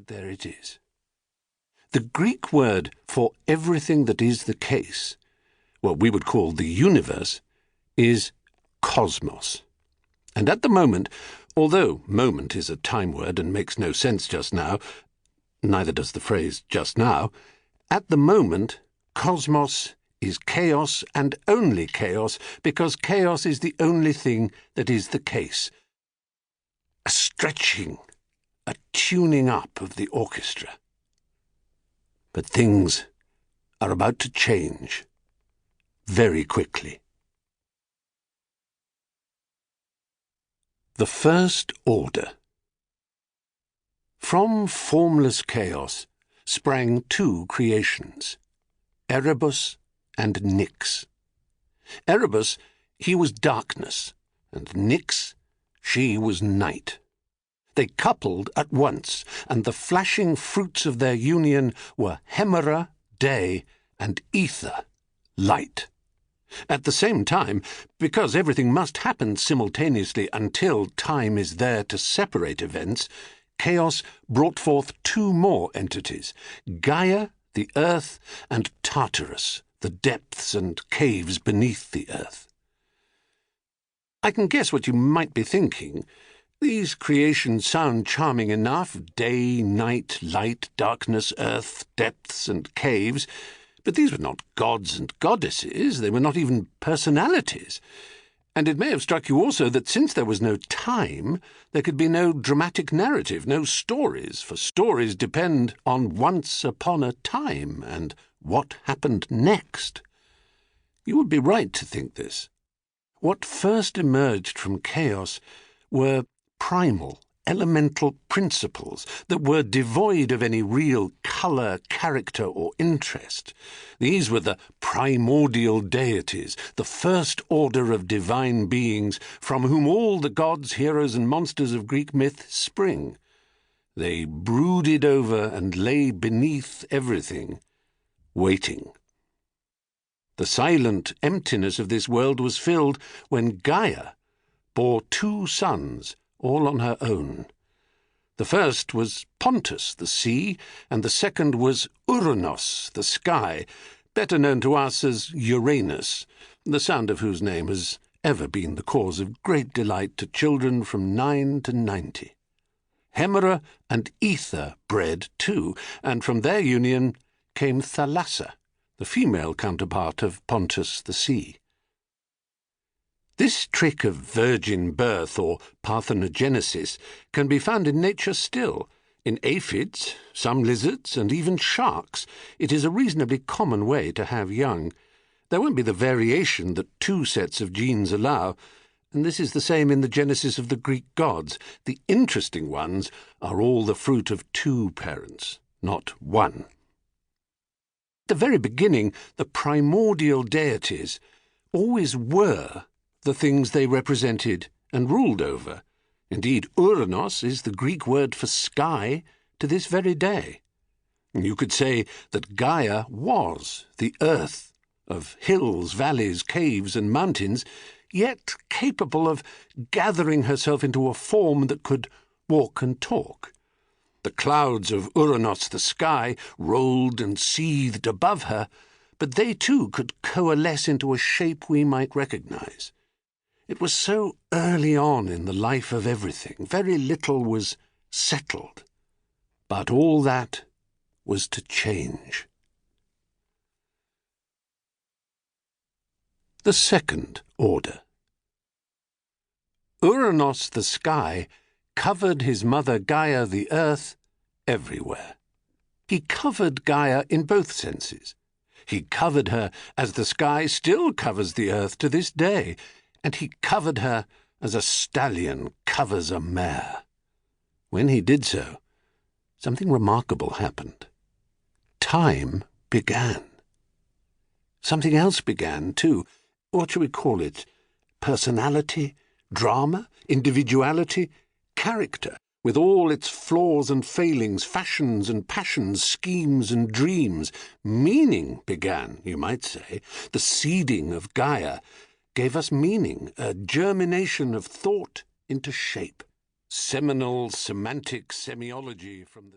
there it is. The Greek word for everything that is the case, what we would call the universe, is cosmos. And at the moment, although moment is a time word and makes no sense just now, neither does the phrase just now, at the moment, cosmos is chaos and only chaos, because chaos is the only thing that is the case. A stretching, a tuning up of the orchestra. But things are about to change very quickly. The first order. From formless chaos sprang two creations, Erebus and Nyx. Erebus, he was darkness, and Nyx, she was night. They coupled at once, and the flashing fruits of their union were Hemera, day, and Ether, light. At the same time, because everything must happen simultaneously until time is there to separate events, chaos brought forth two more entities, Gaia, the earth, and Tartarus, the depths and caves beneath the earth. I can guess what you might be thinking. These creations sound charming enough, day, night, light, darkness, earth, depths, and caves, but these were not gods and goddesses, they were not even personalities. And it may have struck you also that since there was no time, there could be no dramatic narrative, no stories, for stories depend on once upon a time and what happened next. You would be right to think this. What first emerged from chaos were primal, elemental principles that were devoid of any real colour, character, or interest. These were the primordial deities, the first order of divine beings from whom all the gods, heroes, and monsters of Greek myth spring. They brooded over and lay beneath everything, waiting. The silent emptiness of this world was filled when Gaia bore two sons, all on her own. The first was Pontus, the sea, and the second was Uranos, the sky, better known to us as Uranus, the sound of whose name has ever been the cause of great delight to children from 9 to 90. Hemera and Ether bred too, and from their union came Thalassa, the female counterpart of Pontus the sea. This trick of virgin birth or parthenogenesis can be found in nature still. In aphids, some lizards, and even sharks, it is a reasonably common way to have young. There won't be the variation that two sets of genes allow, and this is the same in the genesis of the Greek gods. The interesting ones are all the fruit of two parents, not one. At the very beginning, the primordial deities always were the things they represented and ruled over. Indeed, Uranos is the Greek word for sky to this very day. You could say that Gaia was the earth of hills, valleys, caves, and mountains, yet capable of gathering herself into a form that could walk and talk. The clouds of Uranos, the sky, rolled and seethed above her, but they too could coalesce into a shape we might recognize. It was so early on in the life of everything, very little was settled. But all that was to change. The second order. Uranos the sky covered his mother Gaia the earth everywhere. He covered Gaia in both senses. He covered her as the sky still covers the earth to this day, and he covered her as a stallion covers a mare. When he did so, something remarkable happened. Time began. Something else began, too. What shall we call it? Personality? Drama? Individuality? Character, with all its flaws and failings, fashions and passions, schemes and dreams. Meaning began, you might say. The seeding of Gaia gave us meaning, a germination of thought into shape. Seminal semantic semiology from the